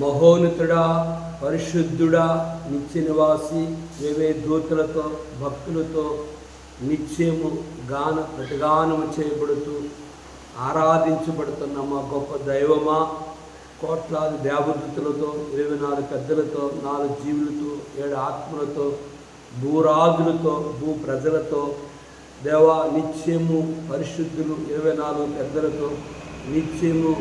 మహోన్నతుడా, పరిశుద్ధుడా, నిత్య నివాసి, వేవే దూతలతో భక్తులతో నిత్యము ప్రతిగానము చేయబడుతూ ఆరాధించబడుతున్న మా గొప్ప దైవమా, కోట్లాది దేవదూతలతో 24 పెద్దలతో 4 జీవులతో 7 ఆత్మలతో భూరాజులతో భూ ప్రజలతో దేవా నిత్యము పరిశుద్ధులు 24 పెద్దలతో నిత్యము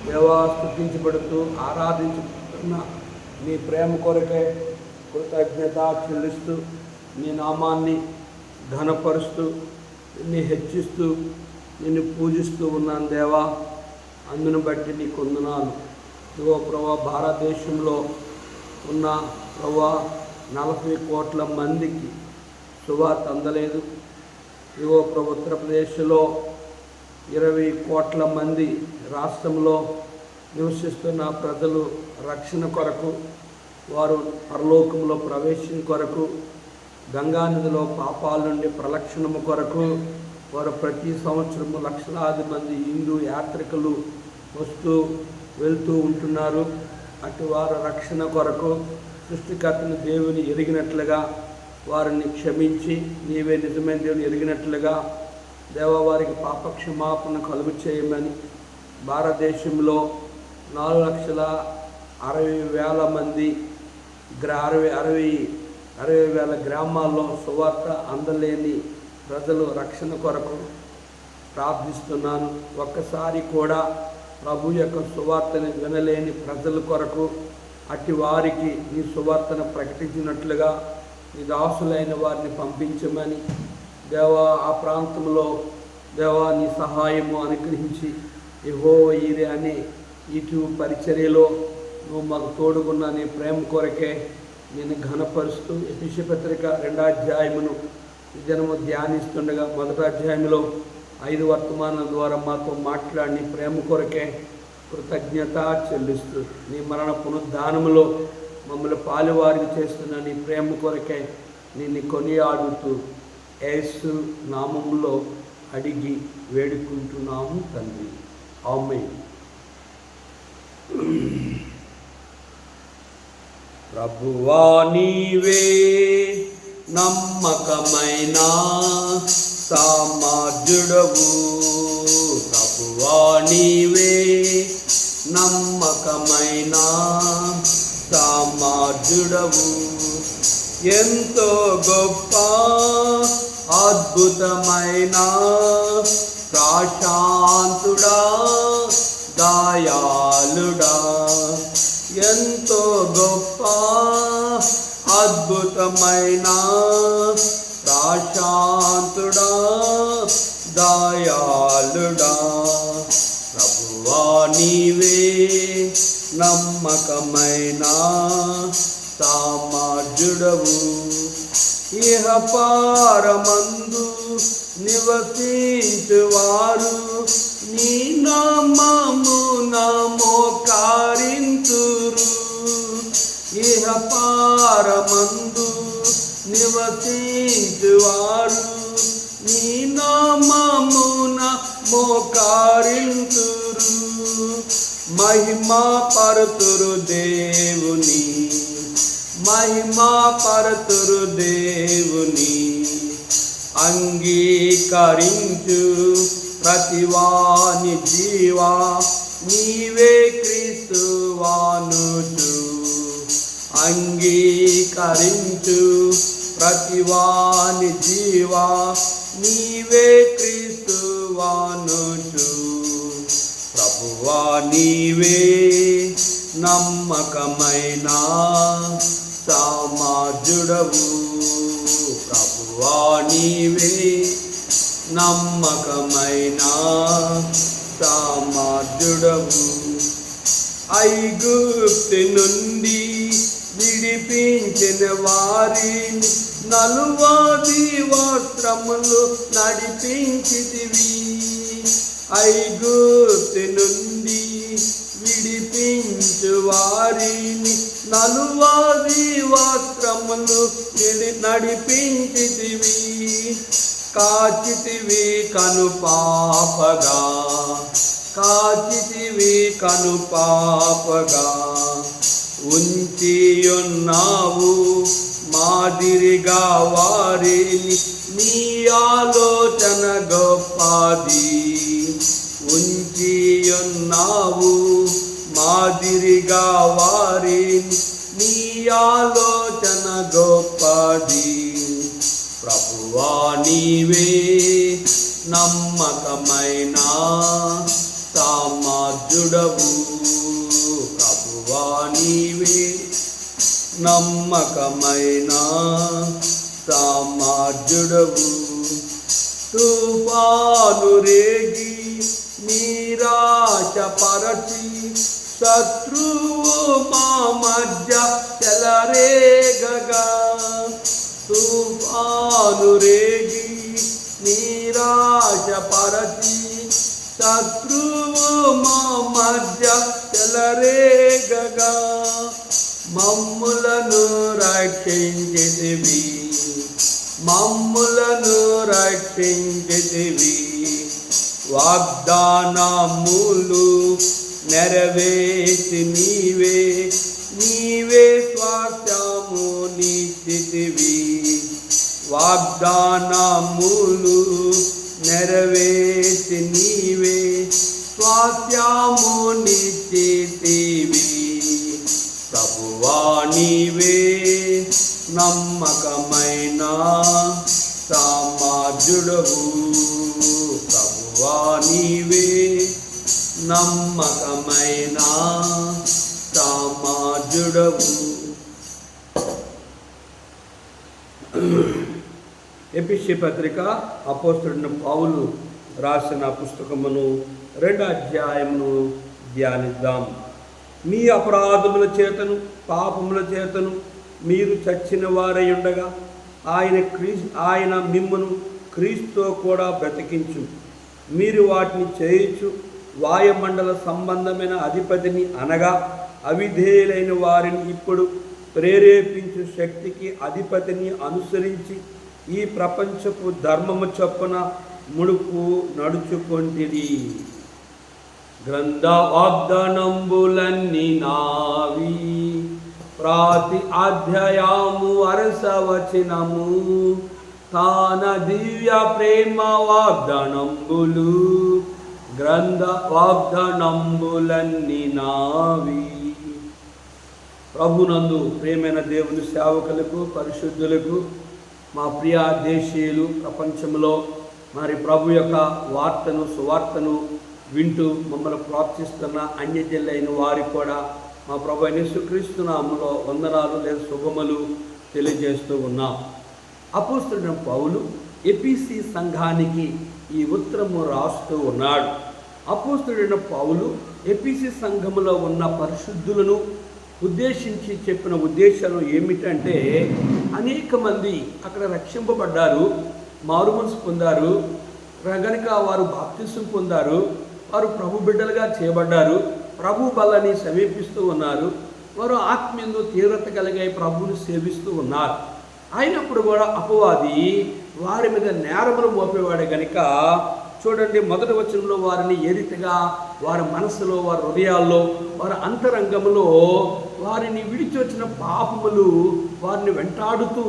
దేవా స్తుతించబడుతూ ఆరాధించబడుతున్న నీ ప్రేమ కొరకై కృతజ్ఞత చెల్లిస్తూ నీ నామాన్ని ఘనపరుస్తూ నిన్ను హెచ్చిస్తూ నిన్ను పూజిస్తూ ఉన్నాను దేవా. అందును బట్టి నీకు వందనాలు. ఇదిగో ప్రభా, భారతదేశంలో ఉన్న ప్రభా 40 కోట్ల మందికి సువార్త అందలేదు. ఇదిగో ప్రభా, ఉత్తరప్రదేశ్లో 20 కోట్ల మంది రాష్ట్రంలో నివసిస్తున్న ప్రజలు రక్షణ కొరకు, వారు పరలోకంలో ప్రవేశం కొరకు, గంగానదిలో పాపాల నుండి ప్రలక్షణము కొరకు వారు ప్రతి సంవత్సరము లక్షలాది మంది హిందూ యాత్రికులు వస్తూ వెళ్తూ ఉంటున్నారు. అటు వారి రక్షణ కొరకు సృష్టికర్తను దేవుని ఎరిగినట్లుగా వారిని క్షమించి నీవే నిజమైన దేవుని ఎరిగినట్లుగా దేవ వారికి పాపక్షమాపణ కలుగు చేయమని భారతదేశంలో 4,60,000 మంది 60,000 గ్రామాల్లో సువార్త అందలేని ప్రజలు రక్షణ కొరకు ప్రార్థిస్తున్నాను. ఒక్కసారి కూడా ప్రభు యొక్క సువార్తని వినలేని ప్రజల కొరకు అట్టి వారికి నీ సువార్తను ప్రకటించినట్లుగా నీ దాసులైన వారిని పంపించమని దేవా, ఆ ప్రాంతంలో దేవా నీ సహాయము అనుగ్రహించి యెహోవా ఈరే అనే ఇటు పరిచర్యలో నువ్వు మాకు తోడుగున్న నీ ప్రేమ కొరకే నేను ఘనపరుస్తూ ఎఫెసీ పత్రిక 2వ అధ్యాయమును ఈ దినము ధ్యానిస్తుండగా 1వ అధ్యాయంలో 5 వర్తమానాల ద్వారా మాతో మాట్లాడి నీ ప్రేమ కొరకే కృతజ్ఞత చెల్లిస్తూ నీ మరణ పునరుద్ధానములో మమ్మల్ని పాలువారికి చేస్తున్న నీ ప్రేమ కొరకే నిన్ను కొనియాడుతూ యేసు నామములో అడిగి వేడుకుంటున్నాము తండ్రి, ఆమేన్. ప్రభువా నీవే నమ్మకమైన సామర్థ్యుడవు, ప్రభువా నీవే నమ్మకమైన సామర్థ్యుడవు, ఎంతో గొప్ప అద్భుతమైన ప్రశాంతుడా దయాళుడా, ఎంతో గొప్ప అద్భుతమైన ప్రశాంతుడా దయాళుడా, ప్రభువా నీవే నమ్మకమైన సామర్థ్యుడవు, ఇహ పారమందు నివసించువారు నీ నామమున మోకరింతురు, ఇహ పారమందు నివసించువారు నీ నామమున మోకరింతురు, మహిమా పరతురు దేవుని, మహిమా పరతురు దేవుని, అంగీకరించు ప్రతివాని జీవా నీవే క్రీస్తువానుచు, అంగీకరించు ప్రతివాని జీవా నీవే క్రీస్తువానుచు, ప్రభువా నీవే నమ్మకమైన సామర్థ్యుడవు, ప్రభువా నీవే నమ్మకమైన సామర్థ్యుడవు, ఐగుప్తు నుండి విడిపించిన వారిని నలువాది వస్త్రములు నడిపించితివి, ఐగుప్తు నుండి విడిపించు వారిని నలువాది వస్త్రములు నడిపించితివి, కాచితివి కనుపాపగా, కాచితివి కనుపాపగా, ఉంచియున్నావు మాదిరిగా వారిని, నీ ఆలోచన గొప్పది. ఉంచియున్నావు మాదిరిగా వారిని, నీ ఆలోచన గొప్పది. ప్రభువా నీవే నమ్మకమైన సామర్థ్యుడవు, ప్రభువా నీవే నమ్మకమైన సామర్థ్యుడవు. తుఫాను రేగి నిరాశపరచి, శత్రువు మా మధ్య చెలరేగగా. తుఫాను రేగి నిరాశపరచి, శత్రువు మా మధ్య చెలరేగగా. మమ్ములను రక్షించితివి, మమ్ములను రక్షించితివి. వాగ్దానములు నెరవేర్చి నీవే, నీవే స్వాస్థ్యము నిచ్చితివి. వాగ్దానములు నెరవేర్చి నీవే, స్వాస్థ్యము నిచ్చితివి. ప్రభువా నీవే నమ్మకమైన సామర్థ్యుడవు, ప్రభువా నీవే నమ్మకమైన సామర్థ్యుడవు. ఎఫెసీ పత్రిక అపోస్తలుడైన పౌలు రాసిన పుస్తకమును 2వ అధ్యాయమును ధ్యానిద్దాం. మీ అపరాధముల చేతను పాపముల చేతను మీరు చచ్చిన వారై ఉండగా ఆయన మిమ్మును క్రీస్తుతో కూడా బ్రతికించు. మీరు వాటిని చేయించు వాయుమండల సంబంధమైన అధిపతిని, అనగా అవిధేయులైన వారిని ఇప్పుడు ప్రేరేపించు శక్తికి అధిపతిని అనుసరించి ఈ ప్రపంచపు ధర్మము చొప్పున ముడుపు నడుచుకొంటిరి. గ్రంథ వాగ్దానంబులన్నీ నావి, ప్రతి అధ్యాయము 60వ వచనము. తాన దివ్య ప్రేమ వాగ్దానంబులు, గ్రంథ వాగ్దానంబులన్నీ నావి. ప్రభునందు ప్రేమైన దేవుని సేవకులకు, పరిశుద్ధులకు, మా ప్రియ దేశీయులు ప్రపంచంలో మరి ప్రభు యొక్క వార్తను సువార్తను వింటూ మమ్మల్ని ప్రోత్సహిస్తున్న అన్యజనులైన వారికి కూడా మా ప్రభు యేసుక్రీస్తు నామములో వందనాలు లేదా శుభములు తెలియజేస్తూ ఉన్నాం. అపోస్తలుడైన పౌలు ఎఫెసీ సంఘానికి ఈ ఉత్తరము రాస్తూ ఉన్నాడు. అపోస్తలుడైన పౌలు ఎఫెసీ సంఘములో ఉన్న పరిశుద్ధులను ఉద్దేశించి చెప్పిన ఉద్దేశాలు ఏమిటంటే, అనేక మంది అక్కడ రక్షింపబడ్డారు, మారుమనసు పొందారు కనుక వారు బాప్తిసం పొందారు, వారు ప్రభు బిడ్డలుగా చేయబడ్డారు, ప్రభు బలని సమీపిస్తూ ఉన్నారు, వారు ఆత్మీయంలో తీవ్రత కలిగే ప్రభువుని సేవిస్తూ ఉన్నారు. అయినప్పుడు కూడా అపవాది వారి మీద నేరములు మోపేవాడే కనుక చూడండి, మొదటి వచనంలో వారిని ఏ రీతిగా వారి మనసులో, వారి హృదయాల్లో, వారి అంతరంగంలో వారిని విడిచి వచ్చిన పాపములు వారిని వెంటాడుతూ,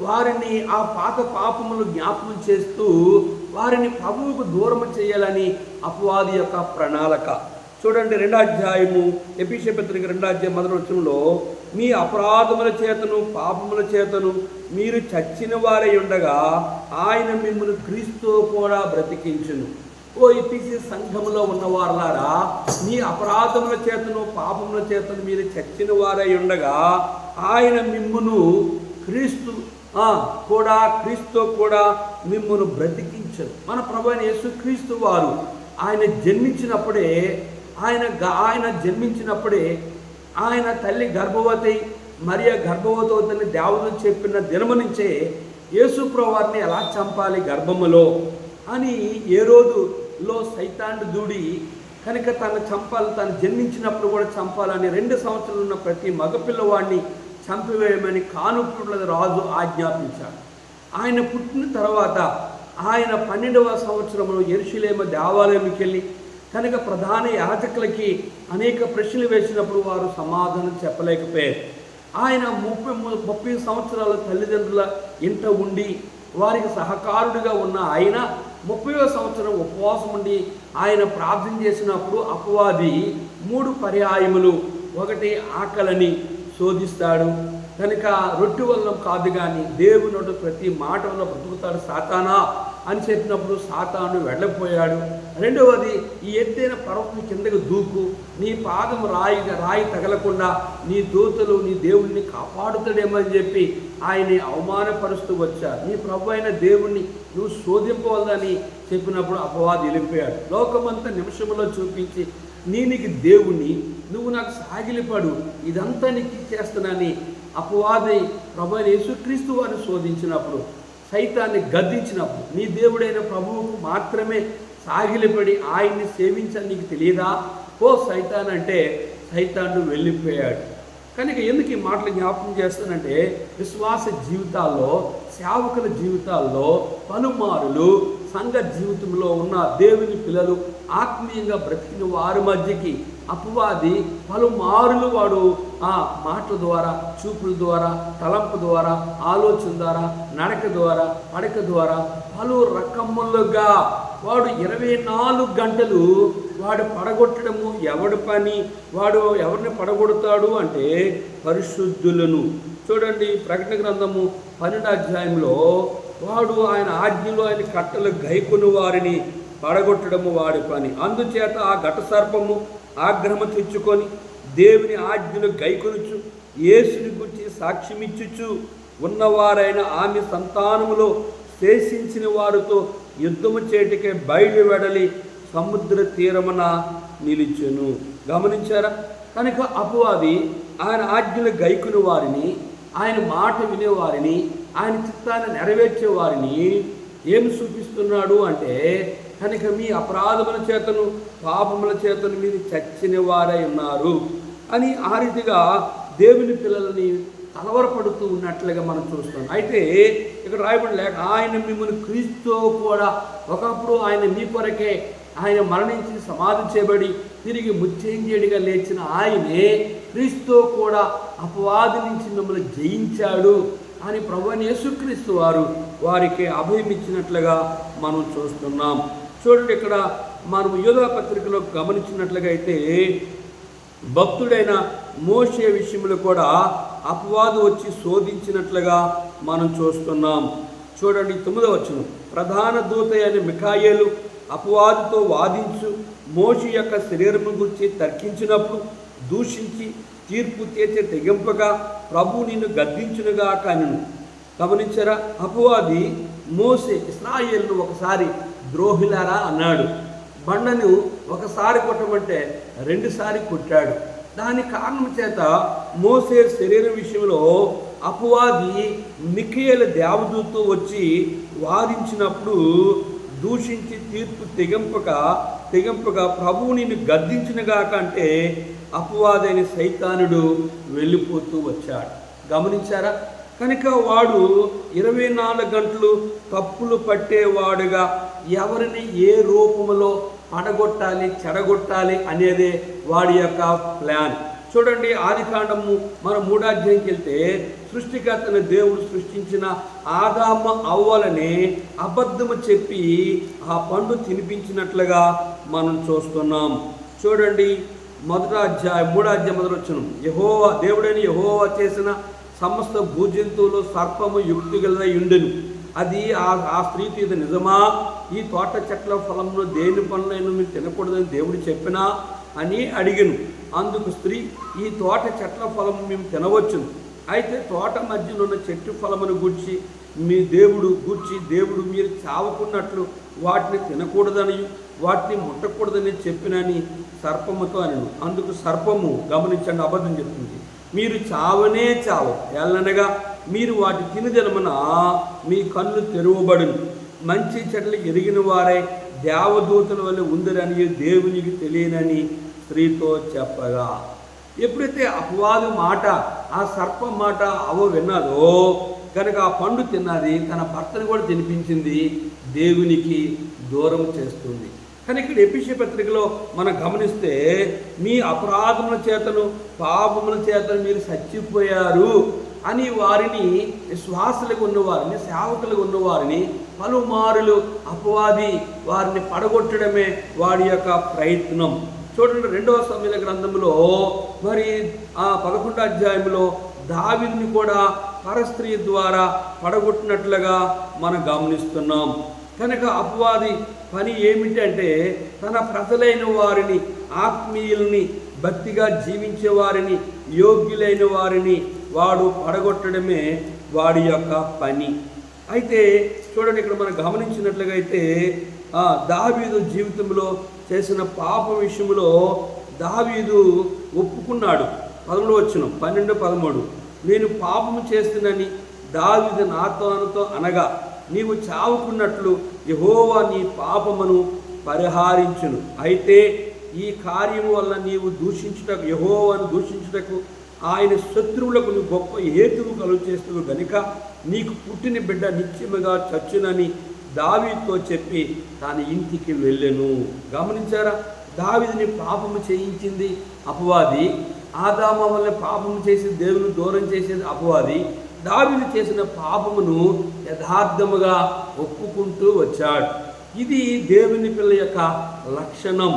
వారిని ఆ పాత పాపములు జ్ఞాపకం చేస్తూ వారిని ప్రభువుకు దూరం చేయాలని అపవాది యొక్క ప్రణాళిక. చూడండి 2వ అధ్యాయము ఎఫెసీ పత్రిక 2వ అధ్యాయం 1వ వచనంలో, మీ అపరాధముల చేతను పాపముల చేతను మీరు చచ్చిన వారై ఉండగా ఆయన మిమ్మల్ని క్రీస్తుతో కూడా బ్రతికించును. ఓ ఎఫెసీ సంఘములో ఉన్నవారులారా, మీ అపరాధముల చేతను పాపముల చేతను మీరు చచ్చిన వారై ఉండగా ఆయన మిమ్మును క్రీస్తుతో కూడా మిమ్మును బ్రతికించను. మన ప్రభువైన యేసుక్రీస్తు వారు ఆయన జన్మించినప్పుడే ఆయన తల్లి గర్భవతి, మరియ గర్భవతి అవుతుందని దేవుడు చెప్పిన దినము నుంచే యేసు ప్రభువారిని ఎలా చంపాలి గర్భములో అని ఏ రోజులో సైతాను దూడి కనుక తను చంపాలి, తను జన్మించినప్పుడు కూడా చంపాలని 2 సంవత్సరాలు ఉన్న ప్రతి మగపిల్లవాడిని చంపివేయమని కానుపుల రాజు ఆజ్ఞాపించాడు. ఆయన పుట్టిన తర్వాత ఆయన 12వ సంవత్సరంలో యెరూషలేము దేవాలయంకి వెళ్ళి కనుక ప్రధాన యాజకులకి అనేక ప్రశ్నలు వేసినప్పుడు వారు సమాధానం చెప్పలేకపోయారు. ఆయన 30 సంవత్సరాల తల్లిదండ్రుల ఇంట ఉండి వారికి సహకారుడిగా ఉన్న ఆయన 30వ సంవత్సరం ఉపవాసం ఉండి ఆయన ప్రార్థన చేసినప్పుడు అపవాది 3 పర్యాయములు, ఒకటి ఆకలిని శోధిస్తాడు, కనుక రొట్టె వలన కాదు కానీ దేవునుడు ప్రతి మాట వల్ల బ్రతుకుతాడు సాతానా అని చెప్పినప్పుడు సాతాను వెళ్ళిపోయాడు. రెండవది, ఈ ఎత్తైన పర్వతం కిందకు దూకు, నీ పాదం రాయి తగలకుండా నీ దూతలు నీ దేవుణ్ణి కాపాడుతాడేమో అని చెప్పి ఆయన్ని అవమానపరుస్తూ వచ్చారు. నీ ప్రభు అయిన దేవుణ్ణి నువ్వు శోధింపవద్దని చెప్పినప్పుడు అపవాది వెళ్ళిపోయాడు. లోకమంతా నిమిషంలో చూపించి నీకు దేవుణ్ణి, నువ్వు నాకు సాగిలిపడు, ఇదంతా నీకు ఇచ్చేస్తున్నానని అపవాది ప్రభు యేసుక్రీస్తు వారిని శోధించినప్పుడు, సైతాన్ని గద్దించినప్పుడు, నీ దేవుడైన ప్రభువుకు మాత్రమే సాగిలిపడి ఆయన్ని సేవించని నీకు తెలియదా ఓ సైతాన్ అంటే సైతాను వెళ్ళిపోయాడు. కనుక ఎందుకు ఈ మాటలు జ్ఞాపకం చేస్తానంటే, విశ్వాస జీవితాల్లో, సేవకుల జీవితాల్లో పలుమారులు సంఘ జీవితంలో ఉన్న దేవుని పిల్లలు ఆత్మీయంగా బ్రతికిన వారి మధ్యకి అపవాది పలుమారులు వాడు ఆ మాటల ద్వారా, చూపుల ద్వారా, తలంపు ద్వారా, ఆలోచన ద్వారా, నడక ద్వారా, పడక ద్వారా పలు రకములుగా వాడు 24 గంటలు వాడు పడగొట్టడము ఎవడి పని. వాడు ఎవరిని పడగొడతాడు అంటే పరిశుద్ధులను. చూడండి, ప్రకటన గ్రంథము 12వ అధ్యాయంలో వాడు ఆయన ఆజ్ఞలు, ఆయన కట్టలు గైకొను వారిని పడగొట్టడము వాడి పని. అందుచేత ఆ ఘట సర్పము ఆగ్రహము తెచ్చుకొని దేవుని ఆజ్ఞలు గైకొనుచు యేసుని గురించి సాక్ష్యమిచ్చుచు ఉన్నవారైన ఆమె సంతానములో శేషించిన వారితో యుద్ధము చేటికే బయలు వెడలి సముద్ర తీరమున నిలిచెను. గమనించారా? కనుక అపవాది ఆయన ఆజ్ఞలు గైకుని వారిని, ఆయన మాట వినేవారిని, ఆయన చిత్తాన్ని నెరవేర్చే వారిని ఏమి చూపిస్తున్నాడు అంటే, కనుక మీ అపరాధముల చేతను పాపముల చేతను మీరు చచ్చిన వారై ఉన్నారు అని ఆ రీతిగా దేవుని పిల్లలని కలవరపడుతూ ఉన్నట్లుగా మనం చూస్తాం. అయితే ఇక్కడ రాయబడి లేక ఆయన మిమ్మల్ని క్రీస్తు కూడా ఒకప్పుడు ఆయన మీ కొరకే ఆయన మరణించి సమాధి చేయబడి తిరిగి ముచ్చేంజేడిగా లేచిన ఆయనే క్రీస్తు కూడా అపవాది నుంచి మిమ్మల్ని జయించాడు అని ప్రభువైన యేసుక్రీస్తు వారు వారికి అభయం ఇచ్చినట్లుగా మనం చూస్తున్నాం. చూడండి, ఇక్కడ మనం యోధా పత్రికలో గమనించినట్లుగా అయితే భక్తుడైన మోషే విషయంలో కూడా అపవాదు వచ్చి శోధించినట్లుగా మనం చూస్తున్నాం. చూడండి, 9వ వచనం, ప్రధాన దూత అయిన మిఖాయేలు అపవాదుతో వాదించు మోషే యొక్క శరీరము గురించి తర్కించినప్పుడు దూషించి తీర్పు తీర్చే తెగింపగా ప్రభు నిన్ను గద్దించునుగా కానిను. గమనించారా? అపవాది మోసే ఇశ్రాయేలును ఒకసారి ద్రోహిలారా అన్నాడు. బండను ఒకసారి కొట్టమంటే 2 సార్లు కొట్టాడు. దాని కారణం చేత మోసే శరీరం విషయంలో అపవాది మిఖాయేలు దేవదూతతో వచ్చి వాదించినప్పుడు దూషించి తీర్పు తెగింపగా ప్రభువు నిన్ను గద్దించినగా కంటే అపవాదైన సైతానుడు వెళ్ళిపోతూ వచ్చాడు. గమనించారా? కనుక వాడు 24 గంటలు తప్పులు పట్టేవాడుగా ఎవరిని ఏ రూపంలో పడగొట్టాలి, చెడగొట్టాలి అనేదే వాడి యొక్క ప్లాన్. చూడండి, ఆదికాండము మనం 3వ అధ్యాయంకి వెళ్తే సృష్టికర్తన దేవుడు సృష్టించిన ఆదామ అవ్వలని అబద్ధము చెప్పి ఆ పండు తినిపించినట్లుగా మనం చూస్తున్నాం. చూడండి, 3వ అధ్యాయం 1వ వచనం, యెహోవా దేవుడైన యెహోవా చేసిన సమస్త భూజంతువులు సర్పము యుక్తి గలదై ఉండెను. అది ఆ స్త్రీతో ఇది నిజమా? ఈ తోట చెట్ల ఫలంలో దేని పనులైనా మీరు తినకూడదని దేవుడు చెప్పినా అని అడిగను. అందుకు స్త్రీ, ఈ తోట చెట్ల ఫలము మేము తినవచ్చును, అయితే తోట మధ్యలో ఉన్న చెట్టు ఫలమును గూర్చి దేవుడు మీరు చావకున్నట్లు వాటిని తినకూడదని వాటిని ముట్టకూడదని చెప్పినని సర్పముతో అనను. అందుకు సర్పము, గమనించండి, అబద్ధం చెప్తుంది, మీరు చావనే చావు, ఎల్లనగా మీరు వాటి తినజనమున మీ కన్ను తెరవబడును, మంచి చెట్లు ఎరిగిన వారై దేవదూతల వల్ల ఉందిరని దేవునికి తెలియనని స్త్రీతో చెప్పగా. ఎప్పుడైతే అపవాదు మాట, ఆ సర్పం మాట అవ్వ విన్నదో కనుక ఆ పండు తిన్నది, తన భర్తను కూడా తినిపించింది, దేవునికి దూరం చేస్తుంది. కానీ ఇక్కడ ఎఫెసీ పత్రికలో మనం గమనిస్తే మీ అపరాధముల చేతను పాపముల చేతను మీరు చచ్చిపోయారు అని వారిని, విశ్వాసులుగా ఉన్నవారిని, సేవకులుగా ఉన్నవారిని పలుమారులు అపవాది వారిని పడగొట్టడమే వాడి యొక్క ప్రయత్నం. చూడండి, 2వ సమూయేలు గ్రంథంలో మరి ఆ 11వ అధ్యాయంలో దావీదుని కూడా పరస్త్రీ ద్వారా పడగొట్టినట్లుగా మనం గమనిస్తున్నాం. కనుక అపవాది పని ఏమిటంటే తన ప్రజలైన వారిని, ఆత్మీయుల్ని, భక్తిగా జీవించే వారిని, యోగ్యులైన వారిని వాడు పడగొట్టడమే వాడి యొక్క పని. అయితే చూడండి, ఇక్కడ మనం గమనించినట్లుగా అయితే దావీదు జీవితంలో చేసిన పాప విషయంలో దావీదు ఒప్పుకున్నాడు. 11వ వచనం, 12, 13 నేను పాపము చేస్తున్నని దావీదు నాతో అనగా నీవు చావుకున్నట్లు యెహోవా నీ పాపమును పరిహారించును. అయితే ఈ కార్యము వల్ల నీవు దూషించుటకు, యెహోవాను దూషించుటకు ఆయన శత్రువులకు నువ్వు గొప్ప హేతువు కలుగు చేస్తువు గనుక నీకు పుట్టిన బిడ్డ నిత్యముగా చచ్చునని దావీదుతో చెప్పి తన ఇంటికి వెళ్ళెను. గమనించారా? దావీదుని పాపము చేయించింది అపవాది. ఆదాము వల్ల పాపము చేసి దేవుని దూరం చేసేది అపవాది. దావీదు చేసిన పాపమును యథార్థముగా ఒప్పుకుంటూ వచ్చాడు. ఇది దేవుని పిల్ల యొక్క లక్షణం.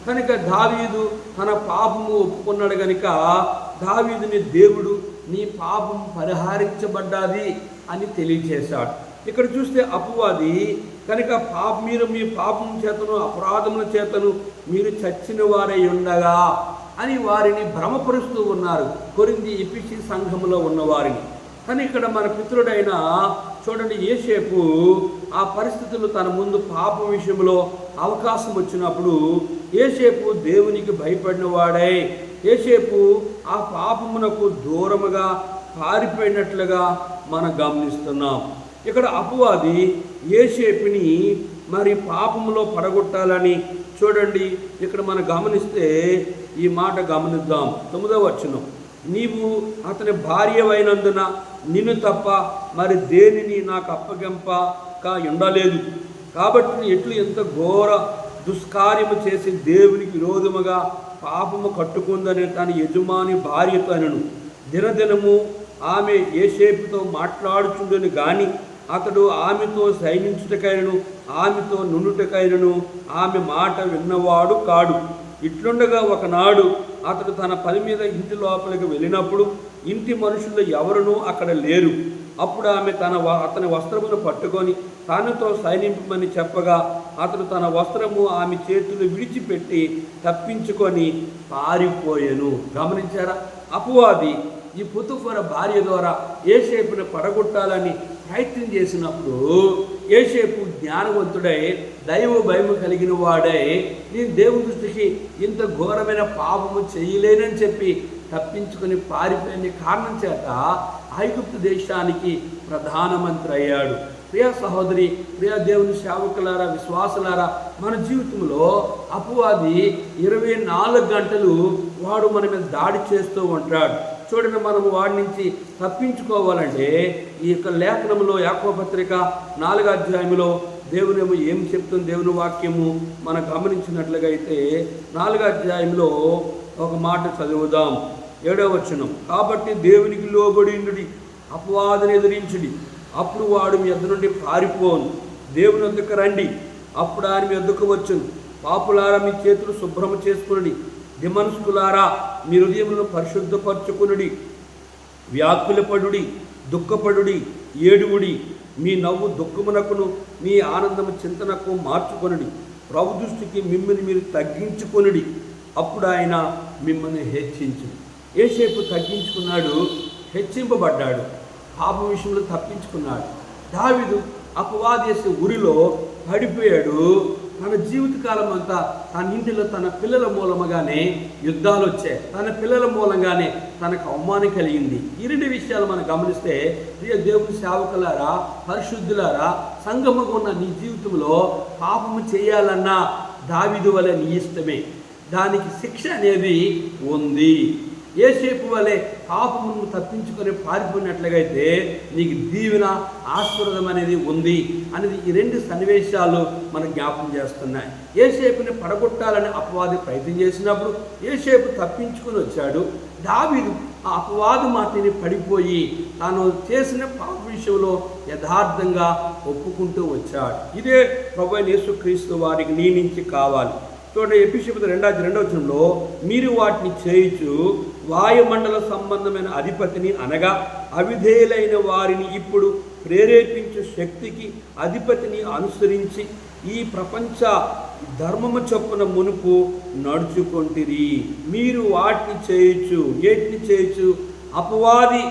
కనుక దావీదు తన పాపము ఒప్పుకున్నాడు కనుక దావీదుని దేవుడు నీ పాపం పరిహారించబడ్డాది అని తెలియజేశాడు. ఇక్కడ చూస్తే అపవాది కనుక మీరు మీ పాపం చేతను అపరాధముల చేతను మీరు చచ్చిన వారై ఉండగా అని వారిని భ్రమపరుస్తూ ఉన్నారు, కొరింథీ ఎఫెసీ సంఘములో ఉన్నవారిని. కానీ ఇక్కడ మన పితరుడైన చూడండి, యోసేపు ఆ పరిస్థితులు తన ముందు పాప విషయంలో అవకాశం వచ్చినప్పుడు యోసేపు దేవునికి భయపడిన వాడై యోసేపు ఆ పాపమునకు దూరముగా పారిపోయినట్లుగా మనం గమనిస్తున్నాం. ఇక్కడ అపవాది యోసేపుని మరి పాపములో పడగొట్టాలని చూడండి, ఇక్కడ మనం గమనిస్తే ఈ మాట గమనిద్దాం. 9వ వచనం, నీవు అతని భార్యవైనందున నిన్ను తప్ప మరి దేనిని నాకు అప్పగింపక ఉండలేదు. కాబట్టి ఎట్లు ఎంత ఘోర దుష్కార్యము చేసి దేవునికి విరోధముగా పాపము కట్టుకుందని తన యజమాని భార్యతో అనను. దినదినము ఆమె యోసేపుతో మాట్లాడుచుండెను గాని అతడు ఆమెతో శయనించుటకైనను ఆమెతో నుండుటకైనను ఆమె మాట విన్నవాడు కాడు. ఇట్లుండగా ఒకనాడు అతడు తన పని మీద ఇంటి లోపలికి వెళ్ళినప్పుడు ఇంటి మనుషులు ఎవరునూ అక్కడ లేరు. అప్పుడు ఆమె అతని వస్త్రమును పట్టుకొని తానుతో శయనింపమని చెప్పగా అతడు తన వస్త్రము ఆమె చేతులు విడిచిపెట్టి తప్పించుకొని పారిపోయెను. గమనించారా? అపవాది ఈ పొతిఫర భార్య ద్వారా యోసేపును పడగొట్టాలని ప్రయత్నం చేసినప్పుడు యోసేపు జ్ఞానవంతుడై దైవ భయము కలిగిన వాడై నేను దేవుని దృష్టికి ఇంత ఘోరమైన పాపము చేయలేనని చెప్పి తప్పించుకొని పారిపోయిన కారణం చేత ఐగుప్తు దేశానికి ప్రధానమంత్రి అయ్యాడు. ప్రియ సహోదరి, ప్రియ దేవుని సేవకులారా, విశ్వాసులారా, మన జీవితంలో అపవాది 24 గంటలు వాడు మన మీద దాడి చేస్తూ ఉంటాడు. చూడండి, మనము వాడి నుంచి తప్పించుకోవాలంటే ఈ యొక్క లేఖనంలో యాకోబు పత్రిక 4వ అధ్యాయంలో దేవునేమో ఏం చెప్తుంది, దేవుని వాక్యము మనం గమనించినట్లుగా అయితే 4వ అధ్యాయంలో ఒక మాట చదువుదాం. 7వ వచనం, కాబట్టి దేవునికి లోబడి అపవాదిని ఎదిరించుడి, అప్పుడు వాడు మీ యొద్ద నుండి పారిపోను. దేవుని వద్దకు రండి, అప్పుడు ఆయన మీ వద్దకు వచ్చును. పాపులారా మీ చేతులు శుభ్రము చేసుకుని, దిమనస్కులారా మీ హృదయములను పరిశుద్ధపరచుకునుడి. వ్యాకులపడుడి, దుఃఖపడుడి, ఏడువుడి. మీ నవ్వు దుఃఖమునకును మీ ఆనందము చింతనకు మార్చుకొనుడి. ప్రభు దృష్టికి మిమ్మల్ని మీరు తగ్గించుకొనుడి, అప్పుడు ఆయన మిమ్మల్ని హెచ్చించును. యోసేపు తగ్గించుకున్నాడు, హెచ్చింపబడ్డాడు, పాప విషయంలో తప్పించుకున్నాడు. దావీదు అపవాది చేసే ఉరిలో పడిపోయాడు. తన జీవితకాలం అంతా తన ఇంటిలో తన పిల్లల మూలముగానే యుద్ధాలు వచ్చాయి, తన పిల్లల మూలంగానే తనకు అవమానం కలిగింది. ఈ 2 విషయాలు మనం గమనిస్తే, ప్రియ దేవుని సేవకులారా, పరిశుద్ధులారా, సంగముగా ఉన్న నీ జీవితంలో పాపము చేయాలన్నా దావీదు వలె నీ ఇష్టమే, దానికి శిక్ష అనేది ఉంది. యోసేపు వలె పాపమును తప్పించుకొని పారిపోయినట్లుగైతే నీకు దీవెన ఆశీర్వాదం అనేది ఉంది అనేది ఈ రెండు సన్నివేశాలు మనకు జ్ఞాపకం చేస్తున్నాయి. యోసేపుని పడగొట్టాలని అపవాది ప్రయత్నం చేసినప్పుడు యోసేపు తప్పించుకొని వచ్చాడు. దావీదు ఆ అపవాది మాటని పడిపోయి తాను చేసిన పాప విషయంలో యథార్థంగా ఒప్పుకుంటూ వచ్చాడు. ఇదే ప్రభువైన యేసుక్రీస్తు వారికి నీ నుంచి కావాలి. చూడండి, ఎఫెసీయులకు 2:2 మీరు వాటిని చేయుచు వాయుమండల సంబంధమైన అధిపతిని అనగా అవిధేయులైన వారిని ఇప్పుడు ప్రేరేపించు శక్తికి అధిపతిని అనుసరించి ఈ ప్రపంచ ధర్మము చొప్పున మునుపు నడుచుకొంటిరి. మీరు వాటిని చేయొచ్చు. ఏటిని చేయొచ్చు? అపవాది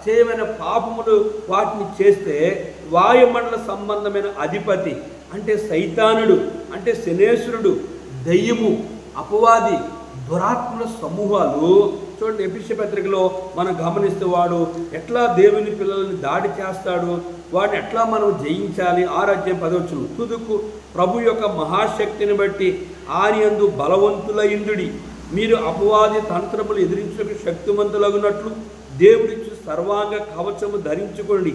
చేయమైన పాపములు వాటిని చేస్తే వాయుమండల సంబంధమైన అధిపతి అంటే సైతానుడు, అంటే శనేశ్వరుడు, దయ్యము, అపవాది, దురాత్మల సమూహాలు. చూడండి, ఎఫెసీయుల పత్రికలో మనం గమనిస్తే వాడు ఎట్లా దేవుని పిల్లల్ని దాడి చేస్తాడు, వాడిని ఎట్లా మనం జయించాలి. 6:10 తుదుకు ప్రభు యొక్క మహాశక్తిని బట్టి ఆయనందు బలవంతులైండుడి. మీరు అపవాది తంత్రములు ఎదిరించుటకు శక్తిమంతులగునట్లు దేవుడిచ్చు సర్వాంగ కవచము ధరించుకోండి.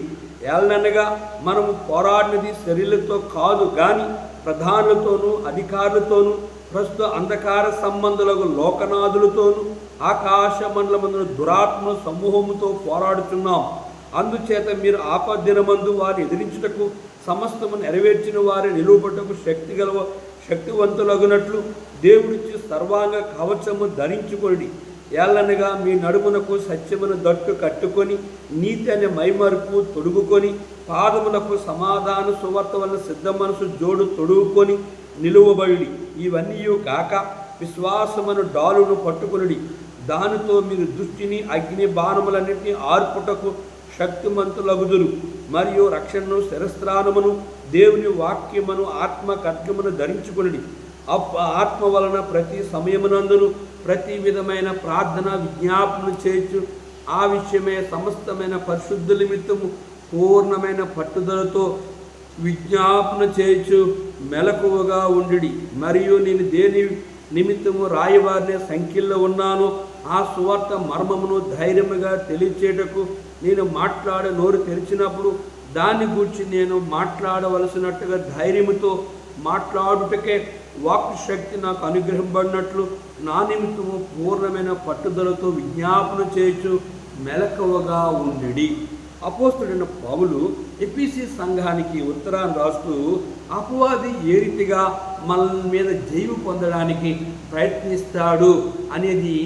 ఏలనగా మనము పోరాడినది శరీరులతో కాదు కానీ ప్రధానులతోనూ అధికారులతోనూ ప్రస్తుత అంధకార సంబంధులకు లోకనాథులతోనూ ఆకాశ మండలమందున దురాత్మ సమూహముతో పోరాడుతున్నాం. అందుచేత మీరు ఆపద్దినమందు వారిని ఎదిరించుటకు సమస్తము నెరవేర్చిన వారి నిలువబట్టుకు శక్తివంతులగునట్లు దేవుడిచ్చి సర్వాంగ కవచము ధరించుకోండి. ఏలనగా మీ నడుమునకు సత్యమును దట్టు కట్టుకొని నీతి అనే మైమరుపు తొడుగుకొని పాదములకు సమాధాన సువార్త వలన సిద్ధ మనసు జోడు తొడుగుకొని నిలువబడి ఇవన్నీ కాక విశ్వాసమును డాలును పట్టుకొనుడి. దానితో మీరు దృష్టిని అగ్ని బాణములన్నింటినీ ఆర్పుటకు శక్తిమంతులగుదురు. మరియు రక్షణను శిరస్త్రానమును దేవుని వాక్యమును ఆత్మ ఖడ్గమును ధరించుకొనుడి. ఆత్మ వలన ప్రతి సమయమునందును ప్రతి విధమైన ప్రార్థన విజ్ఞాపన చేయొచ్చు. ఆ విషయమే సమస్తమైన పరిశుద్ధ నిమిత్తము పూర్ణమైన పట్టుదలతో విజ్ఞాపన చేయొచ్చు. మెలకువగా ఉండి మరియు నేను దేని నిమిత్తము రాయవారినే సంఖ్యలో ఉన్నాను ఆ సువార్త మర్మమును ధైర్యముగా తెలియచేటకు నేను మాట్లాడే నోరు తెరిచినప్పుడు దాన్ని గూర్చి నేను మాట్లాడవలసినట్టుగా ధైర్యముతో మాట్లాడుటకే వాక్ శక్తి నాకు అనుగ్రహింపబడినట్లు నా నిమిత్తము పూర్ణమైన పట్టుదలతో విజ్ఞాపన చేయొచ్చు. మెలకువగా ఉండి. అపోస్తుడైన పౌలు ఎఫెసీ సంఘానికి ఉత్తరాన్ని రాస్తూ అపవాది ఏ రీతిగా మన మీద జయము పొందడానికి ప్రయత్నిస్తాడు అనేది,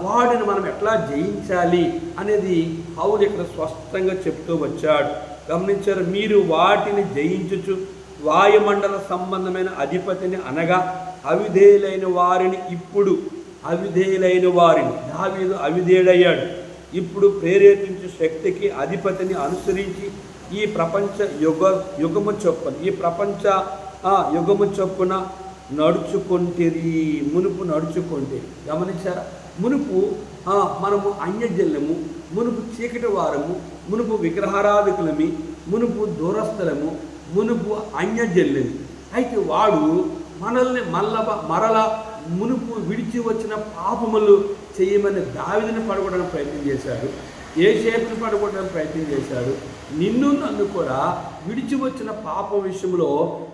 వాడిని మనం ఎట్లా జయించాలి అనేది పౌలు ఇక్కడ స్పష్టంగా చెప్తూ వచ్చాడు. గమనించారు, మీరు వాటిని జయించుచు వాయుమండల సంబంధమైన అధిపతిని అనగా అవిధేయులైన వారిని ఇప్పుడు దావీదు అవిధేయుడయ్యాడు. ఇప్పుడు ప్రేరేపించే శక్తికి అధిపతిని అనుసరించి ఈ ప్రపంచ యుగము చొప్పున నడుచుకొంటిరి. మునుపు నడుచుకొంటిరి. గమనించారా? మునుపు మనము అన్యజనులము, మునుపు చీకటి వారము, మునుపు విగ్రహారాధికులమి, మునుపు దూరస్థలము, మునుపు అన్యజనులమి. అయితే వాడు మనల్ని మరలా మునుపు విడిచి వచ్చిన పాపములు చేయమని దావీదుని పడగొట్టడానికి ప్రయత్నం చేశాడు. యోసేపుని పడగొట్టడానికి ప్రయత్నం చేశాడు. నన్ను కూడా విడిచి వచ్చిన పాప విషయంలో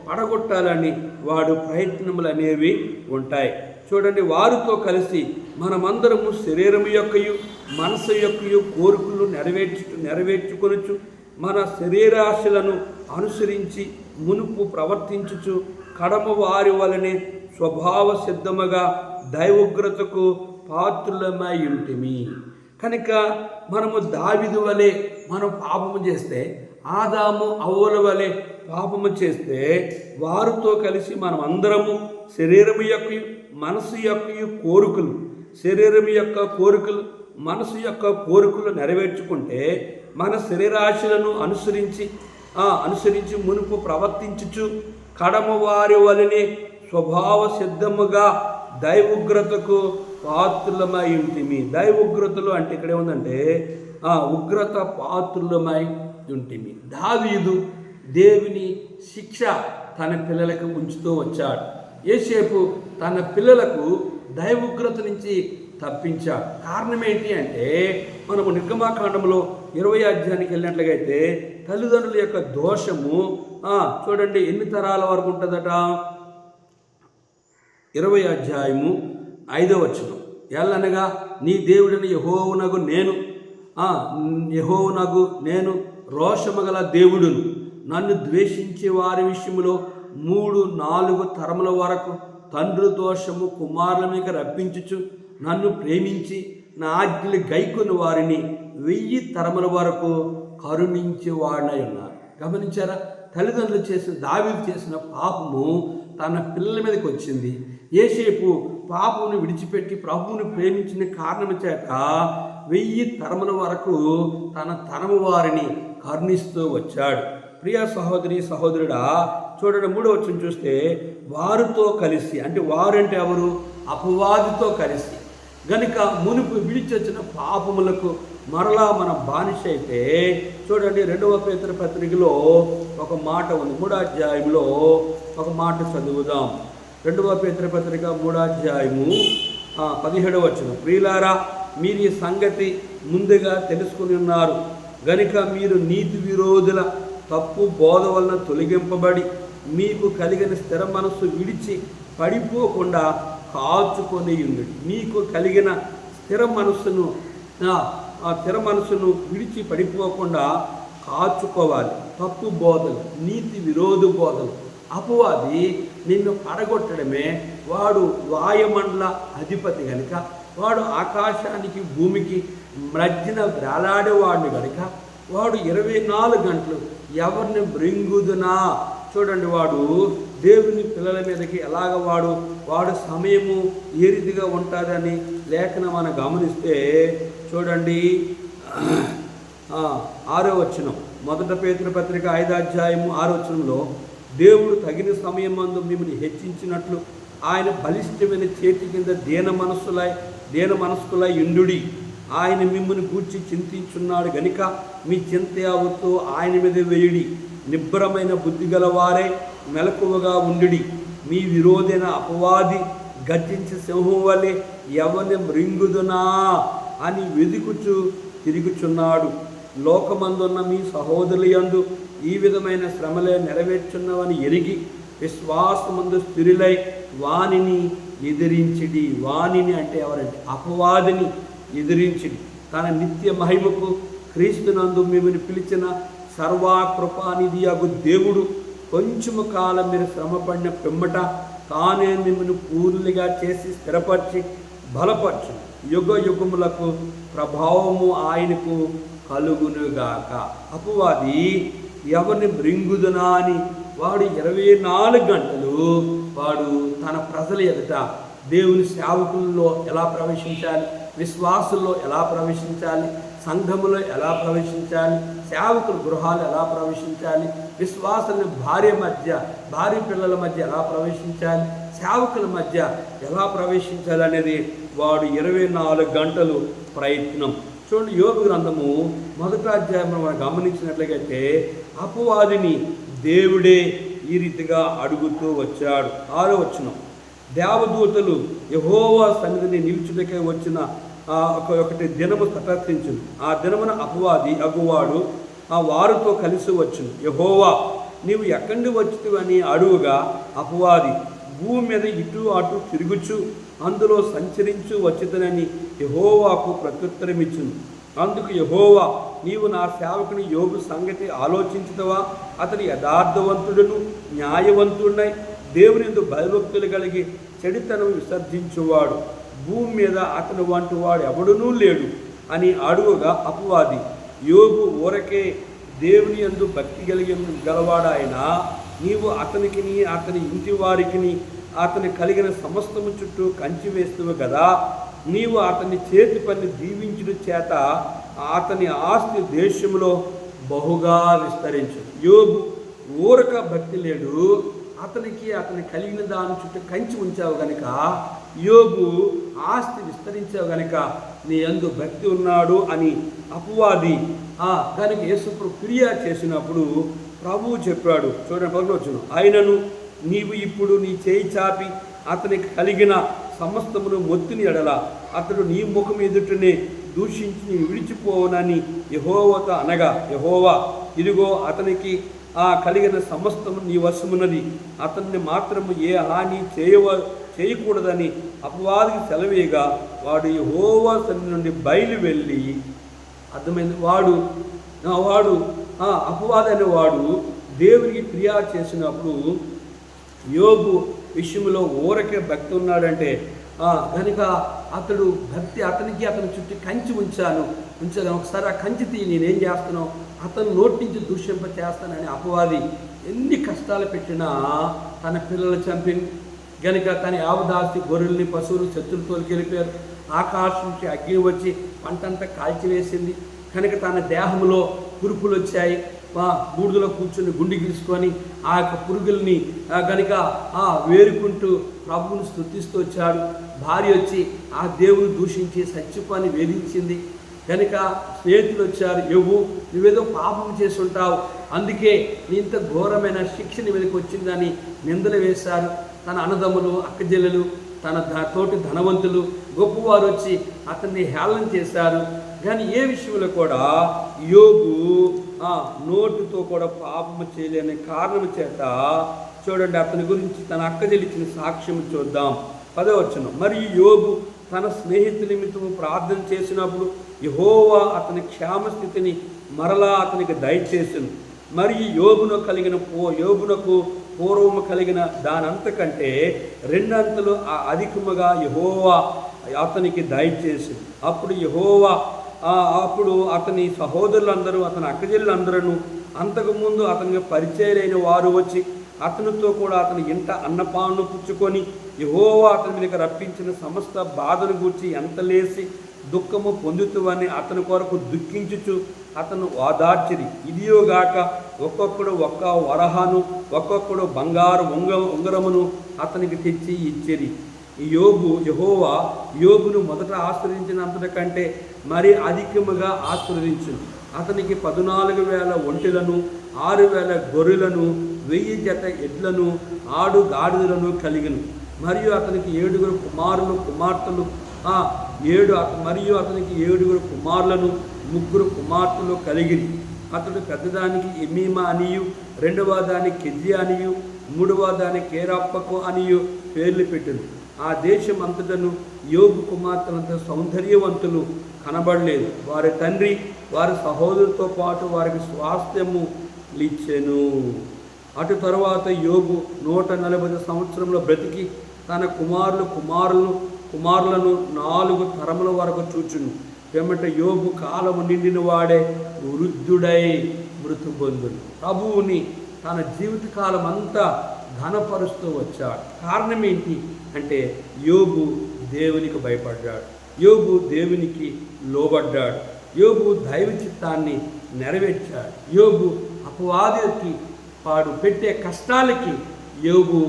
పడగొట్టాలని వాడు ప్రయత్నములు అనేవి ఉంటాయి. చూడండి, వారితో కలిసి మనమందరము శరీరము యొక్కయు మనసు యొక్కయు కోరికలు నెరవేర్చుకొనుచు మన శరీరాశలను అనుసరించి మునుపు ప్రవర్తించుచు కడమ వారి వలనే స్వభావ సిద్ధముగా దైవోగ్రతకు పాత్రులమై ఉంటిమి. కనుక మనము దావీదు వలె మనం పాపము చేస్తే, ఆదాము అవ్వల వలె పాపము చేస్తే, వారితో కలిసి మనం అందరము శరీరము యొక్క మనసు యొక్క కోరికలు, శరీరం యొక్క కోరికలు, మనసు యొక్క కోరికలు నెరవేర్చుకుంటే మన శరీరాశలను అనుసరించి మునుపు ప్రవర్తించుచు కడమ వారి వలనే స్వభావ సిద్ధముగా దైవోగ్రతకు పాత్రులమై ఉంటిమి. దైవోగ్రతలు అంటే ఇక్కడ ఏముందంటే ఉగ్రత పాత్రులమై ఉంటిమి. దావీదు దేవుని శిక్ష తన పిల్లలకు ఉంచుతూ వచ్చాడు. యోసేపు తన పిల్లలకు దైవోగ్రత నుంచి తప్పించాడు. కారణం ఏంటి అంటే మనము నిర్గమాకాండంలో 20 అధ్యాయానికి వెళ్ళినట్లయితే తల్లిదండ్రుల యొక్క దోషము చూడండి ఎన్ని తరాల వరకు ఉంటుందట. 20 అధ్యాయము 5వ వచనం, ఎల్లనగా నీ దేవుడిని యెహోవానగు నేను రోషమగల దేవుడును, నన్ను ద్వేషించే వారి విషయంలో 3-4 తరముల వరకు తండ్రి దోషము కుమారుల మీద రప్పించుచు నన్ను ప్రేమించి నా ఆజ్ఞలు గైకొని వారిని 1000 తరముల వరకు కరుణించేవాడినై ఉన్నారు. గమనించారా? తల్లిదండ్రులు దావీదు చేసిన పాపము తన పిల్లల మీదకి వచ్చింది. యోసేపు పాపమును విడిచిపెట్టి ప్రభువుని ప్రేమించిన కారణం చేత 1000 తరముల వరకు తన తరము వారిని కరుణిస్తూ వచ్చాడు. ప్రియ సహోదరి సహోదరుడా, చూడండి 3వ వచనం చూస్తే వారితో కలిసి, అంటే వారంటే ఎవరు? అపవాదితో కలిసి గనుక మునుపు విడిచొచ్చిన పాపములకు మరలా మన బానిస అయితే, చూడండి 2వ పేతురు పత్రికలో ఒక మాట ఉంది. 3వ అధ్యాయంలో ఒక మాట చదువుదాం. 2వ పేతురు పత్రిక 3వ అధ్యాయము 17వ వచనం, ప్రియులారా మీరు ఈ సంగతి ముందుగా తెలుసుకుని ఉన్నారు గనుక మీరు నీతి విరోధుల తప్పు బోధ వలన తొలగింపబడి మీకు కలిగిన స్థిర మనస్సు విడిచి పడిపోకుండా కాచుకొని ఉండండి. మీకు కలిగిన స్థిర మనస్సును విడిచి పడిపోకుండా కాచుకోవాలి. తప్పు బోధలు, నీతి విరోధ బోధలు. అపవాది నిన్ను పడగొట్టడమే. వాడు వాయుమండల అధిపతి కనుక, వాడు ఆకాశానికి భూమికి మధ్యన వేలాడేవాడిని కనుక, వాడు 24 గంటలు ఎవరిని మృంగుదునా. చూడండి, వాడు దేవుని పిల్లల మీదకి ఎలాగ వాడు సమయము ఏ రీతిగా ఉంటుందని లేఖనం మనం గమనిస్తే చూడండి 6వ వచనం, 1 పేతురు పత్రిక 5వ అధ్యాయము 6వ వచనంలో, దేవుడు తగిన సమయం మందు మిమ్మల్ని హెచ్చించినట్లు ఆయన బలిష్టమైన చేతి కింద దీన మనస్కులై యుండుడి. ఆయన మిమ్మల్ని గూర్చి చింతించున్నాడు గనుక మీ చింత యావత్తు ఆయన మీద వేయుడి. నిబ్బరమైన బుద్ధి గల వారే మెలకువగా ఉండుడి. మీ విరోధైన అపవాది గర్జించే సింహం వలె ఎవరిని మృంగుదునా అని వెదుకుచు తిరుగుచున్నాడు. లోకమందున్న మీ సహోదరులందు ఈ విధమైన శ్రమలే నెరవేర్చున్నవని ఎరిగి విశ్వాసమందు స్థిరులై వానిని ఎదిరించిడి. వానిని అంటే ఎవరంటే అపవాదిని ఎదిరించిడి. తన నిత్య మహిమకు క్రీస్తునందు మిమ్మల్ని పిలిచిన సర్వకృపానిధి అగు దేవుడు కొంచెము కాలం మీరు శ్రమపడిన పిమ్మట తానే మిమ్మల్ని పూర్తిగా చేసి స్థిరపరిచి బలపరచు. యుగ యుగములకు ప్రభావము ఆయనకు కలుగునుగాక. అపవాది ఎవరిని మృంగుదునా అని వాడు 24 గంటలు వాడు తన ప్రజల ఎదుట దేవుని సేవకుల్లో ఎలా ప్రవేశించాలి, విశ్వాసుల్లో ఎలా ప్రవేశించాలి, సంఘములో ఎలా ప్రవేశించాలి, సేవకుల గృహాలు ఎలా ప్రవేశించాలి, విశ్వాసులని భార్య పిల్లల మధ్య ఎలా ప్రవేశించాలి, సేవకుల మధ్య ఎలా ప్రవేశించాలి అనేది వాడు 24 గంటలు ప్రయత్నం. చూడండి, యోబు గ్రంథము 1వ అధ్యాయం మనం గమనించినట్లయితే అపవాదిని దేవుడే ఈ రీతిగా అడుగుతూ వచ్చాడు. 6వ వచనం, దేవదూతలు యెహోవా సన్నిధిని నిలుచుటకై వచ్చిన ఒకటి దినము తటస్థించును. ఆ దినమున అపవాది అగువాడు వారితో కలిసి వచ్చును. యెహోవా నీవు ఎక్కడి వచ్చితివని అడుగుగా అపవాది భూమి మీద ఇటు అటు తిరుగుచు అందులో సంచరించు వచ్చితనని యెహోవాకు ప్రత్యుత్తరమిచ్చును. అందుకు యెహోవా నీవు నా సేవకుని యోబు సంగతి ఆలోచించుతావా? అతని యథార్థవంతుడును న్యాయవంతుడై దేవుని యందు భయభక్తులు కలిగి చెడుతనం విసర్జించువాడు, భూమి మీద అతని వంటి వాడు ఎవడునూ లేడు అని అడుగుగా అపవాది యోబు ఊరకే దేవుని యందు భక్తి గలవాడాయన నీవు అతనికిని అతని ఇంటి వారికిని అతని కలిగిన సమస్తము చుట్టూ కంచి వేస్తువు కదా. నీవు అతని చేతి పని దీవించుట చేత అతని ఆస్తి దేశంలో బహుగా విస్తరించు. యోబు ఊరక భక్తి లేడు, అతని కలిగిన దాని చుట్టూ కంచి ఉంచావు గనుక, యోబు ఆస్తి విస్తరించావు గనుక నీ యందు భక్తి ఉన్నాడు అని అపవాది కనుక యేసుప్రభు ఫిర్యాదు చేసినప్పుడు ప్రభువు చెప్పాడు. చూడండి, 11వ వచనం, ఆయనను నీవు ఇప్పుడు నీ చేయి చాపి అతనికి కలిగిన సమస్తమును మొత్తిని ఎడల అతడు నీ ముఖం ఎదుటనే దూషించి విడిచిపోవనని యెహోవాతో అనగా, యెహోవా ఇదిగో అతనికి కలిగిన సమస్తము నీ వశమున్నది, అతన్ని మాత్రము ఏ హాని చేయకూడదని అపవాదికి సెలవేయగా వాడు యెహోవా సన్నిధి నుండి బయలు వెళ్ళి, అర్థమైంది, వాడు అపవాది అనేవాడు దేవునికి ఫిర్యాదు చేసినప్పుడు యోబు విషయంలో ఊరకే భక్తి ఉన్నాడంటే కనుక అతడు భక్తి అతని చుట్టూ కంచి ఉంచాను. ఒకసారి ఆ కంచి తీయి, నేనేం చేస్తున్నావు, అతను నోటి నుంచి దూషింప చేస్తానని అపవాది ఎన్ని కష్టాలు పెట్టినా తన పిల్లలు చంపి గనుక తన యావదాస్తి గొర్రెల్ని పశువులు శత్రులు తోలికెళ్ళిపోయారు. ఆకాశం నుంచి అగ్ని వచ్చి పంటంతా కాల్చివేసింది. కనుక తన దేహంలో కురుపులు వచ్చాయి. బూడిదలో కూర్చొని గుండె గీసుకొని ఆ యొక్క పురుగుల్ని కనుక వేరుకుంటూ ప్రభువును స్తుతిస్తూ వచ్చాడు. భార్య వచ్చి ఆ దేవుని దూషించి సత్యపాన్ని వేధించింది. కనుక స్నేహితులు వచ్చారు, నువ్వేదో పాపం చేసి ఉంటావు, అందుకే ఇంత ఘోరమైన శిక్ష మీదకి వచ్చిందని నిందలు వేశారు. తన అన్నదమ్ములు, అక్కజెల్లెలు, తన తోటి ధనవంతులు, గొప్పవారు వచ్చి అతన్ని హేళన చేశారు. కానీ ఏ విషయంలో కూడా యోబు నోటితో కూడా పాపము చేయలేని కారణం చేత చూడండి, అతని గురించి తన అక్కజెల్లిచ్చిన సాక్ష్యం చూద్దాం. 10వ వచనం, మరియు యోబు తన స్నేహితుల నిమిత్తము ప్రార్థన చేసినప్పుడు యెహోవా అతని క్షేమస్థితిని మరలా అతనికి దయచేసెను. మరియు యోబునకు పూర్వము కలిగిన దానంతకంటే 2 అంతలు అధికముగా యెహోవా అతనికి దయచేసింది. అప్పుడు అతని సహోదరులందరూ, అతని అక్కజెల్లందరూ, అంతకుముందు అతనికి పరిచయలైన వారు వచ్చి అతనితో కూడా అతని ఇంట అన్నపాను పుచ్చుకొని యెహోవా అతని మీదకి రప్పించిన సమస్త బాధను గూర్చి ఎంతలేసి దుఃఖము పొందుతువని అతని కొరకు దుఃఖించుచు అతను వాదార్చిరి. ఇదియోగాక ఒక్కొక్కడు ఒక్క వరహాను, ఒక్కొక్కడు బంగారు ఉంగరమును అతనికి తెచ్చి ఇచ్చిరి. యెహోవా యోబును మొదట ఆశ్రయించినంతటి కంటే మరి అధికముగా ఆశీర్వదించును. అతనికి 14,000 ఒంటెలను, 6,000 గొర్రెలను, 1000 జత ఎడ్లను, ఆడు గాడిదలను కలిగిను. మరియు అతనికి 7 కుమారులు కుమార్తెలు, మరియు అతనికి 7 కుమారులను, 3 కుమార్తెలు కలిగిరి. అతడు పెద్దదానికి ఎమీమా అనియు, రెండవ దానికి కెజ్జియా అనియు, మూడవ దానికి కేరాప్పకు అనియు పేర్లు పెట్టింది. ఆ దేశం అంతటను యోబు కుమార్తెలంత సౌందర్యవంతులు కనబడలేదు. వారి తండ్రి వారి సహోదరులతో పాటు వారికి స్వాస్థ్యము ఇచ్చెను. అటు తరువాత యోబు 140 సంవత్సరంలో బ్రతికి తన కుమారులను 4 తరముల వరకు చూచును. వెంబట యోబు కాలము నిండిన వాడే వృద్ధుడై మృతుబొందును. ప్రభువుని తన జీవితకాలం అంతా ఘనపరుస్తూ వచ్చాడు. కారణం ఏంటి అంటే యోబు దేవునికి భయపడ్డాడు, యోబు దేవునికి లోబడ్డాడు, యోబు దైవ చిత్తాన్ని నెరవేర్చాడు. యోబు అపవాదికి వాడు పెట్టే కష్టాలకి యోబు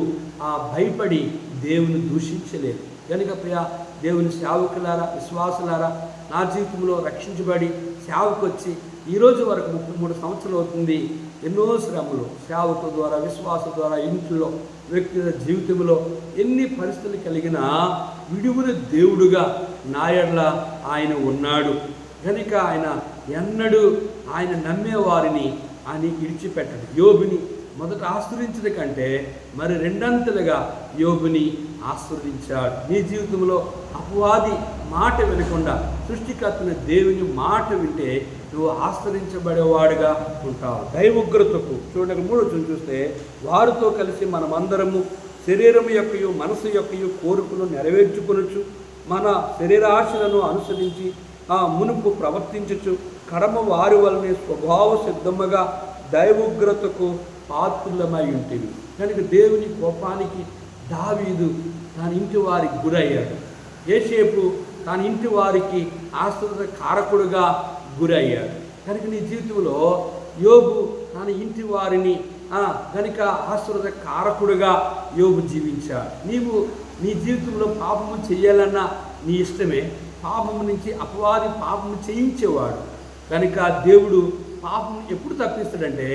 భయపడి దేవుని దూషించలేదు. కనుక ప్రియ దేవుని సేవకులారా, విశ్వాసులారా, నా జీవితంలో రక్షించబడి సేవకు వచ్చి ఈరోజు వరకు 33 సంవత్సరాలు అవుతుంది. ఎన్నో శ్రమలు సేవకు ద్వారా, విశ్వాస ద్వారా, ఇంట్లో, వ్యక్తిగత జీవితంలో ఎన్ని పరిస్థితులు కలిగినా విడువని దేవుడుగా నా ఎడల ఆయన ఉన్నాడు. కనుక ఆయన ఎన్నడూ ఆయన నమ్మేవారిని ఆయన విడిచిపెట్టడు. యోబుని మొదట ఆశీర్వదించడం కంటే మరి 2 అంతలుగా యోబుని ఆశీర్వదించాడు. నీ జీవితంలో అపవాది మాట వినకుండా సృష్టికర్తన దేవుని మాట వింటే నువ్వు ఆశ్రయించబడేవాడుగా ఉంటావు. దైవోగ్రతకు చూడండి 3వ వచనం చూస్తే, వారితో కలిసి మనమందరము శరీరం యొక్కయు మనసు యొక్కయు కోరికలు నెరవేర్చుకొనొచ్చు, మన శరీరాశలను అనుసరించి మునుపు ప్రవర్తించచ్చు, కడమ వారి వలనే స్వభావ సిద్ధముగా దైవోగ్రతకు పాత్రులమై ఉంటుంది. కనుక దేవుని కోపానికి దావీదు తన ఇంటి వారికి గురయ్యాడు. యోసేపు తన ఇంటి వారికి ఆశ్రద కారకుడుగా గురయ్యాడు. కనుక నీ జీవితంలో యోబు తన ఇంటి వారిని కనుక ఆశ్రద కారకుడుగా యోబు జీవించాడు. నీవు నీ జీవితంలో పాపము చేయాలన్నా నీ ఇష్టమే. పాపము నుంచి అపవాది పాపము చేయించేవాడు. కనుక దేవుడు పాపం ఎప్పుడు తప్పిస్తాడంటే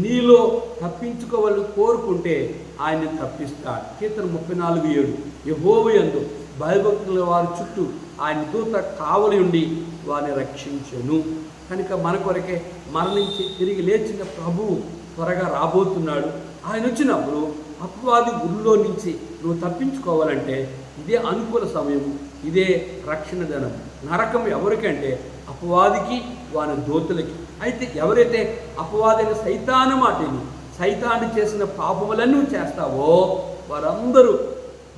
నీలో తప్పించుకోవాలని కోరుకుంటే ఆయన తప్పిస్తాడు. కీర్తన 34:7 యెహోవా యందు భయభక్తుల వారి చుట్టూ ఆయన దూత కావలి ఉండి వారిని రక్షించెను. కనుక మన కొరకే మరణించి తిరిగి లేచిన ప్రభువు త్వరగా రాబోతున్నాడు. ఆయన వచ్చినప్పుడు అపవాది ఊళ్ళో నుంచి నువ్వు తప్పించుకోవాలంటే ఇదే అనుకూల సమయం, ఇదే రక్షణ దినం. నరకం ఎవరికంటే అపవాదికి వాని దూతలకి. అయితే ఎవరైతే అపవాదైన సైతాను మాటని సైతాన్ని చేసిన పాపములన్నీ చేస్తావో వారందరూ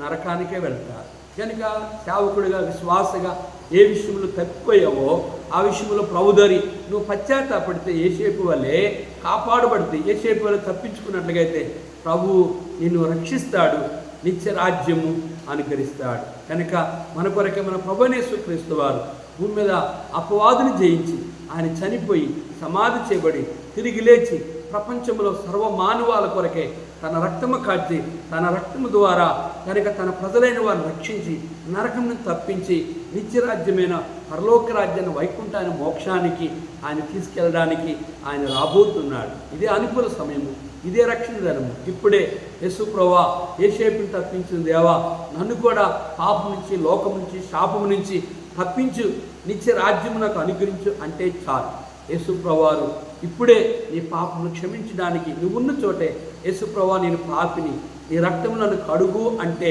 నరకానికే వెళ్తారు. కనుక సేవకుడిగా విశ్వాసగా ఏ విషయంలో తప్పిపోయావో ఆ విషయంలో ప్రభుదరి నువ్వు పశ్చాత్తాపడితే యేసేపు వల్లే కాపాడబడితే యేసేపు వల్ల తప్పించుకున్నట్లుగైతే ప్రభువు నిన్ను రక్షిస్తాడు, నిత్య రాజ్యము అనుకరిస్తాడు. కనుక మన కొరకే మన ప్రభువైన యేసుక్రీస్తు వారు భూమి మీద అపవాదుని జయించి ఆయన చనిపోయి సమాధి చేయబడి తిరిగి లేచి ప్రపంచంలో సర్వమానవాల కొరకే తన రక్తము కాచి తన రక్తము ద్వారా కనుక తన ప్రజలైన వారిని రక్షించి నరకం తప్పించి నిత్యరాజ్యమైన పరలోక రాజ్యాన్ని వైకుంఠాన్ని మోక్షానికి ఆయన తీసుకెళ్ళడానికి ఆయన రాబోతున్నాడు. ఇదే అనుకూల సమయము, ఇదే రక్షణ ధనము. ఇప్పుడే యేసు ప్రభువా యేసేపుని తప్పించిన దేవా నన్ను కూడా పాపం నుంచి లోకం నుంచి శాపము నుంచి తప్పించు, నిత్య రాజ్యము నాకు అనుగ్రహించు అంటే చాలు. యేసు ప్రభువారు ఇప్పుడే నీ పాపను క్షమించడానికి నువ్వున్న చోటే యేసు ప్రభువా నేను పాపిని, నీ రక్తము నన్ను కడుగు అంటే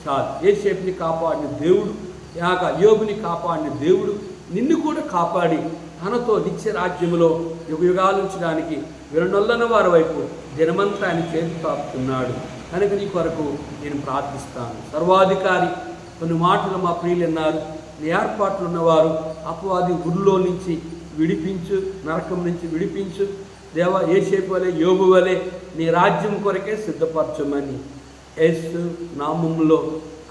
చాలు. యేసేపుని కాపాడిన దేవుడు, యోబుని కాపాడిన దేవుడు నిన్ను కూడా కాపాడి తనతో నిత్య రాజ్యములో యుగయుగాలుంచడానికి విరనొల్లన వారి వైపు దినమంతా ఆయన చేతి తాపుతున్నాడు. కనుక నీ కొరకు నేను ప్రార్థిస్తాను. సర్వాధికారి కొన్ని మాటలు మా ప్రియులు అన్నారు. నీ ఏర్పాట్లు ఉన్నవారు అపవాది ఊరిలో నుంచి విడిపించు, నరకం నుంచి విడిపించు దేవా. యేసేపు వలె యోబు వలె నీ రాజ్యం కొరకే సిద్ధపరచమని యేసు నామములో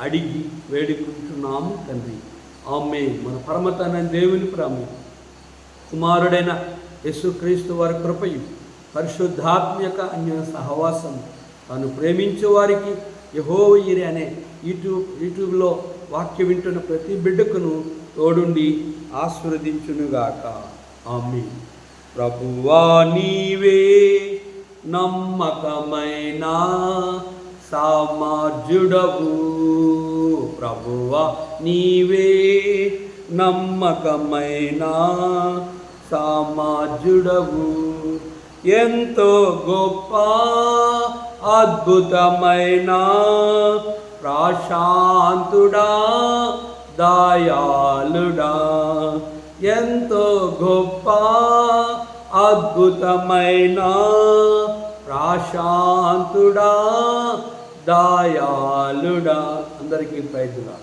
అడిగి వేడుకుంటున్నాము తండ్రి, ఆమేన్. మన పరమతన దేవుని ప్రేమ, కుమారుడైన యేసుక్రీస్తు వారి కృపయు పరిశుద్ధాత్మ యొక్క అన్య సహవాసం తాను ప్రేమించే వారికి యెహోవా ఈరే అనే యూట్యూబ్లో వాక్యం వింటున్న ప్రతి బిడ్డకును తోడుండి ఆశీర్వదించునుగాక. ఆమేన్. ప్రభువా నీవే నమ్మకమైన సామర్థ్యుడవు, ప్రభువా నీవే నమ్మకమైన సామర్థ్యుడవు, ఎంతో గొప్ప అద్భుతమైన ప్రశాంతుడా దయాళుడా, ఎంతో గొప్ప అద్భుతమైన ప్రశాంతుడా దయాళుడా. అందరికీ ప్రైజులా.